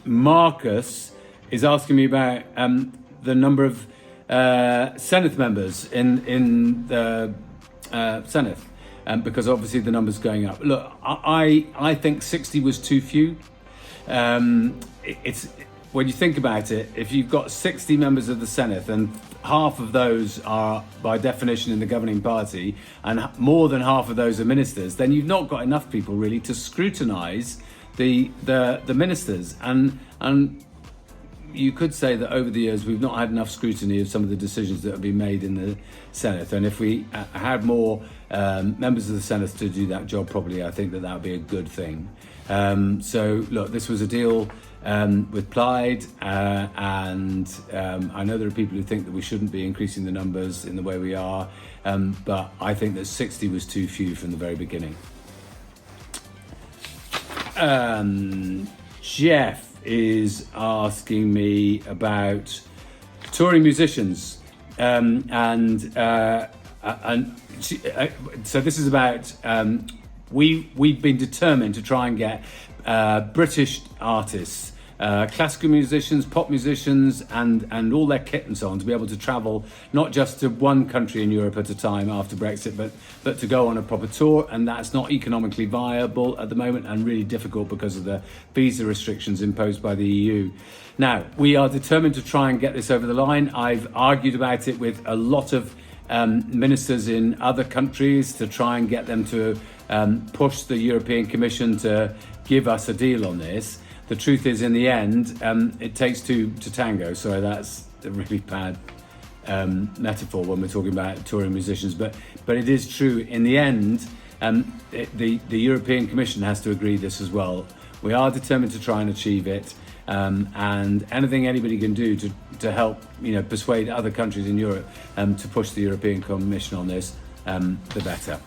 Marcus is asking me about the number of Senate members in the Senate, because obviously the number's going up. Look, I think 60 was too few. It's when you think about it, if you've got 60 members of the Senate and half of those are by definition in the governing party and more than half of those are ministers, then you've not got enough people really to scrutinise the ministers, and you could say that over the years we've not had enough scrutiny of some of the decisions that have been made in the Senate, and if we had more members of the Senate to do that job properly, I think that would be a good thing. So look, this was a deal with Plaid, and I know there are people who think that we shouldn't be increasing the numbers in the way we are, but I think that 60 was too few from the very beginning. Jeff is asking me about touring musicians, so this is about we've been determined to try and get British artists, classical musicians, pop musicians, and all their kit and so on to be able to travel not just to one country in Europe at a time after Brexit, but to go on a proper tour, and that's not economically viable at the moment and really difficult because of the visa restrictions imposed by the EU. Now, we are determined to try and get this over the line. I've argued about it with a lot of ministers in other countries to try and get them to push the European Commission to give us a deal on this. The truth is, in the end, it takes two to tango. So that's a really bad metaphor when we're talking about touring musicians. But it is true. In the end, the European Commission has to agree this as well. We are determined to try and achieve it. And anything anybody can do to help, persuade other countries in Europe to push the European Commission on this, the better.